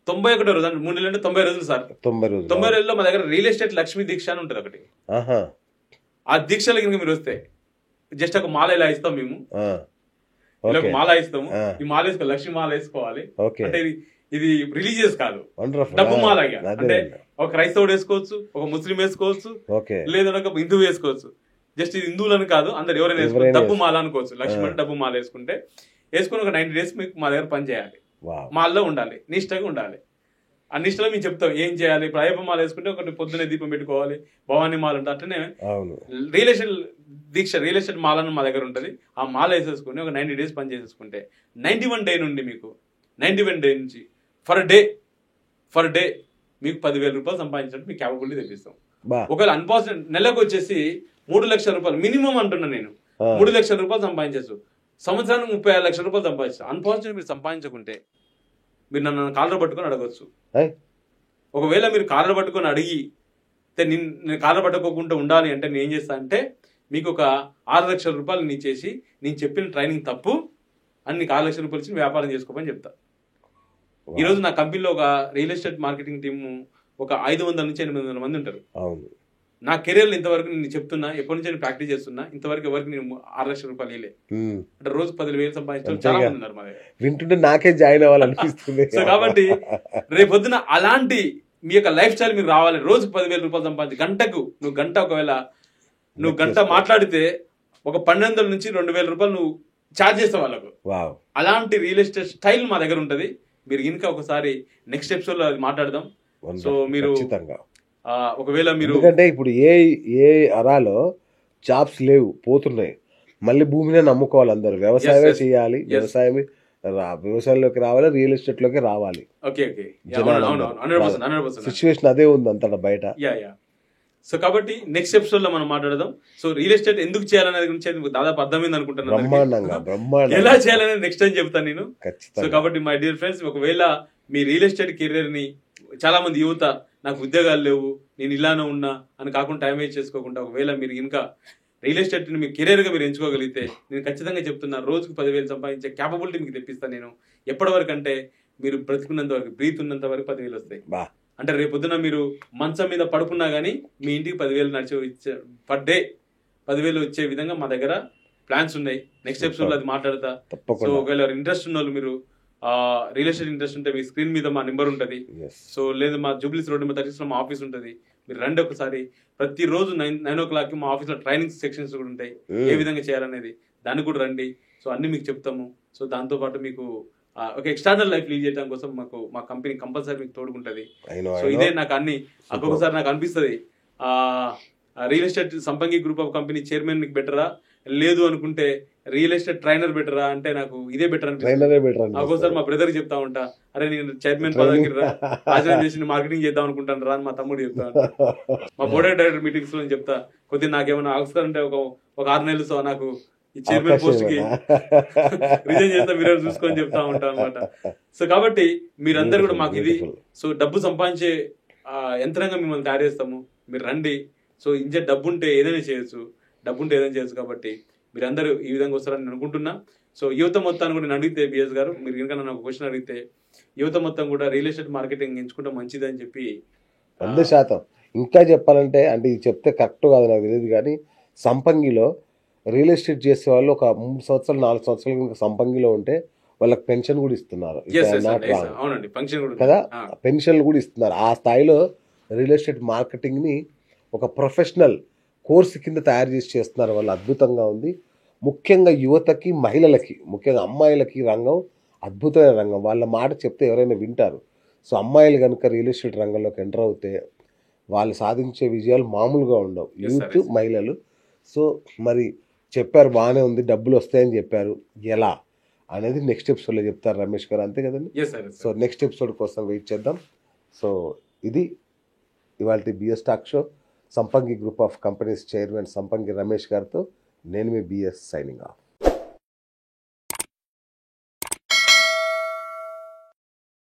91 రోజు, 3 నెలలు అంటే 90 రోజులు సార్. 90 రోజుల్లో మా దగ్గర రియల్ ఎస్టేట్ లక్ష్మీ దీక్ష అని ఉంటుంది ఒకటి. ఆ దీక్షలో కనుక మీరు వస్తే జస్ట్ ఒక మాల ఇలా ఇస్తాం మేము, ఇలా ఒక మాల ఇస్తాము. ఈ మాల వేసుకోవాలి, లక్ష్మీ మాల వేసుకోవాలి. అంటే ఇది రిలీజియస్ కాదు, డబ్బు మాల. అంటే ఒక క్రైస్తవుడు వేసుకోవచ్చు, ఒక ముస్లిం వేసుకోవచ్చు, లేదా ఒక హిందువు వేసుకోవచ్చు. జస్ట్ ఇది హిందువులని కాదు, అందరు ఎవరైనా వేసుకోవచ్చు. డబ్బు మాల అనుకోవచ్చు. లక్ష్మీ డబ్బు మాల వేసుకుని ఒక 90 days మీకు మా దగ్గర పని చేయాలి, మాల్లో ఉండాలి, నిష్టగా ఉండాలి. ఆ నిష్టలో మేము చెప్తాం ఏం చేయాలి. ఇప్పుడు అయ్యప్ప మాల వేసుకుంటే ఒకటి పొద్దున్నే దీపం పెట్టుకోవాలి, భవానీ మాల ఉంటుంది. అట్లనే రియల్ ఎస్టేట్ దీక్ష, రియల్ ఎస్టేట్ మాల మా దగ్గర ఉంటుంది. ఆ మాల వేసేసుకుని ఒక 90 days పని చేసేసుకుంటే 91 day నుండి మీకు 91 day నుంచి ఫర్ డే మీకు ₹10,000 సంపాదించినట్టు మీకు క్యాపబిలిటీ తెప్పిస్తాం. ఒకవేళ అన్పాసిబుల్ నెలకు వచ్చేసి ₹3,00,000 మినిమం అంటున్నా నేను, ₹3,00,000 సంపాదించచ్చు. సంవత్సరానికి ₹35,00,000 సంపాదించారు. అన్ఫార్చునేట్ మీరు సంపాదించకుంటే మీరు నన్ను కాలర్ పట్టుకొని అడగచ్చు. ఒకవేళ మీరు కాలర్ పట్టుకొని అడిగి నేను కాలర్ పట్టుకోకుండా ఉండాలి అంటే నేను ఏం చేస్తా అంటే మీకు ఒక ₹6,00,000 నేను ఇచ్చేసి నేను చెప్పిన ట్రైనింగ్ తప్పు అని నీకు ₹6,00,000 ఇచ్చి వ్యాపారం చేసుకోమని చెప్తా. ఈ రోజు నా కంపెనీలో ఒక రియల్ ఎస్టేట్ మార్కెటింగ్ టీమ్ ఒక 500 నుంచి 800 మంది ఉంటారు. అవును. నా కెరీర్ ఇంతవరకు నేను చెప్తున్నా, ఎప్పటి నుంచి నేను ప్రాక్టీస్ చేస్తున్నా, ఇంతవరకు ఎవరికి నేను 6 లక్షల రూపాయలు ఇలే. అంటే రోజు 10,000 సంపాదించడం చాలా మంది ఉన్నారు మా దగ్గర. వింటుంటే నాకే జాయిన్ అవ్వాలనిపిస్తుంది. సో కాబట్టి రేపొద్దున అలాంటి మీ యొక్క లైఫ్ స్టైల్ మీకు రావాలి. రోజుకు 10,000 రూపాయలు సంపాదించి గంట ఒకవేళ నువ్వు గంట మాట్లాడితే ఒక 1,200 నుంచి 2,000 రూపాయలు నువ్వు ఛార్జ్ చేస్తావు వాళ్ళకు. అలాంటి రియల్ ఎస్టేట్ స్టైల్ మా దగ్గర ఉంటది. మీరు ఇంకా ఒకసారి నెక్స్ట్ ఎపిసోడ్ లో అది మాట్లాడదాం. సో మీరు ఒకవేళ మీరు ఎందుకంటే ఇప్పుడు ఏ అరాలో జాబ్స్ లేవు, పోతున్నాయి. మళ్ళీ భూమినే నమ్ముకోవాలి అందరు. వ్యవసాయమే చేయాలి, వ్యవసాయంలోకి రావాలి, రియల్ ఎస్టేట్ లోకి రావాలి. సిచ్యువేషన్ అదే ఉంది అంతటా బయట. సో కాబట్టి నెక్స్ట్ ఎపిసోడ్ లో మనం మాట్లాడదాం. సో రియల్ ఎస్టేట్ ఎందుకు చేయాలనేది గురించి దాదాపు అర్థమైంది అనుకుంటున్నాను. ఎలా చేయాలనేది నెక్స్ట్ టైం చెప్తాను నేను. సో కాబట్టి మై డియర్ ఫ్రెండ్స్, ఒకవేళ మీ రియల్ ఎస్టేట్ కెరీర్ ని చాలా మంది యువత నాకు ఉద్యోగాలు లేవు, నేను ఇలానే ఉన్నా అని కాకుండా టైం వేస్ట్ చేసుకోకుండా, ఒకవేళ మీరు ఇంకా రియల్ ఎస్టేట్ ని మీ కెరీర్ గా మీరు ఎంచుకోగలిగితే నేను ఖచ్చితంగా చెప్తున్నా, రోజుకు 10,000 సంపాదించే క్యాపబిలిటీ మీకు తెప్పిస్తాను నేను. ఎప్పటి వరకు అంటే మీరు బ్రతికున్నంత వరకు, బ్రీత్ ఉన్నంత వరకు 10,000 వస్తాయి. అంటే రేపొద్దున మీరు మంచం మీద పడుకున్నా గానీ మీ ఇంటికి 10,000 నడిచే పర్ డే 10,000 వచ్చే విధంగా మా దగ్గర ప్లాన్స్ ఉన్నాయి. నెక్స్ట్ ఎపిసోడ్ లో అది మాట్లాడతా. సో ఒకవేళ ఇంట్రెస్ట్ ఉన్న వాళ్ళు, మీరు రియల్ ఎస్టేట్ ఇంట్రెస్ట్ ఉంటే మీ స్క్రీన్ మీద మా నెంబర్ ఉంటుంది. సో లేదు మా జూబ్లీస్ రోడ్ నెంబర్ 36 లో మా ఆఫీస్ ఉంటుంది. మీరు రండి ఒకసారి. ప్రతిరోజు 9 o'clock మా ఆఫీస్ లో ట్రైనింగ్ సెక్షన్స్ కూడా ఉంటాయి, ఏ విధంగా చేయాలనేది. దానికి కూడా రండి. సో అన్ని మీకు చెప్తాము. సో దాంతో పాటు మీకు ఒక ఎక్స్టర్నల్ లైఫ్ లీడ్ చేయడం కోసం మా కంపెనీ కంపల్సరీ మీకు తోడుకుంటది. సో ఇదే నాకు ఒక్కొక్కసారి నాకు అనిపిస్తుంది, రియల్ ఎస్టేట్ సంపంగి గ్రూప్ ఆఫ్ కంపెనీ చైర్మన్ మీకు బెటరా, లేదు అనుకుంటే రియల్ ఎస్టేట్ ట్రైనర్ బెటరా అంటే నాకు ఇదే బెటర్ అనిపిస్తుంది. ఒక్కోసారి మా బ్రదర్ చెప్తా ఉంటా, అరే నేను చైర్మన్ పదవికి రాజీనామా చేసి మార్కెటింగ్ చేద్దాం అనుకుంటాను రా అని మా తమ్ముడు చెప్తా ఉంటా. మా బోర్డ్ ఆఫ్ డైరెక్టర్ మీటింగ్స్ లో చెప్తా, కొద్దిగా నాకేమైనా ఆఫీసర్ అంటే ఒక 6 నెలలు సో నాకు ఈ చైర్మన్ పోస్ట్ కి రిజైన్ చేస్తా, మీరు చూసుకొని చెప్తా ఉంటా అనమాట. సో కాబట్టి మీరందరూ కూడా మాకు ఇది సో డబ్బు సంపాదించే యంత్రంగా మిమ్మల్ని తయారు చేస్తాము. మీరు రండి. సో ఇంజే డబ్బు ఉంటే ఏదైనా చేయొచ్చు, కాబట్టి మీరందరూ ఈ విధంగా వస్తారని నేను అనుకుంటున్నా. సో యువత మొత్తాన్ని కూడా నేను అడిగితే, బిఎస్ గారు మీరు కనుక నన్ను ఒక క్వశ్చన్ అడిగితే, యువత మొత్తం కూడా రియల్ ఎస్టేట్ మార్కెటింగ్ ఎంచుకుంటే మంచిది అని చెప్పి 100%. ఇంకా చెప్పాలంటే, అంటే ఇది చెప్తే కరెక్ట్ కాదు నాకు తెలియదు కానీ, సంపంగిలో రియల్ ఎస్టేట్ చేసే వాళ్ళు ఒక 3 సంవత్సరాలు 4 సంవత్సరాల కనుక సంపంగిలో ఉంటే వాళ్ళకి పెన్షన్ కూడా ఇస్తున్నారు కదా, పెన్షన్లు కూడా ఇస్తున్నారు. ఆ స్థాయిలో రియల్ ఎస్టేట్ మార్కెటింగ్ ని ఒక ప్రొఫెషనల్ కోర్సు కింద తయారు చేస్తున్నారు వాళ్ళు. అద్భుతంగా ఉంది. ముఖ్యంగా యువతకి, మహిళలకి, ముఖ్యంగా అమ్మాయిలకి రంగం అద్భుతమైన రంగం. వాళ్ళ మాట చెప్తే ఎవరైనా వింటారు. సో అమ్మాయిలు కనుక రియల్ ఎస్టేట్ రంగంలోకి ఎంటర్ అవుతే వాళ్ళు సాధించే విజయాలు మామూలుగా ఉండవు. యూత్, మహిళలు. సో మరి చెప్పారు, బాగానే ఉంది, డబ్బులు వస్తాయని చెప్పారు. ఎలా అనేది నెక్స్ట్ ఎపిసోడ్లో చెప్తారు రమేష్ గారు, అంతే కదండి? సో నెక్స్ట్ ఎపిసోడ్ కోసం వెయిట్ చేద్దాం. సో ఇది ఇవాళ బిఎస్ టాక్ షో. సంపంగి గ్రూప్ ఆఫ్ కంపెనీస్ చైర్మన్ సంపంగి రమేష్ గారితో నేను మీ బిఎస్ సైనింగ్ ఆఫ్.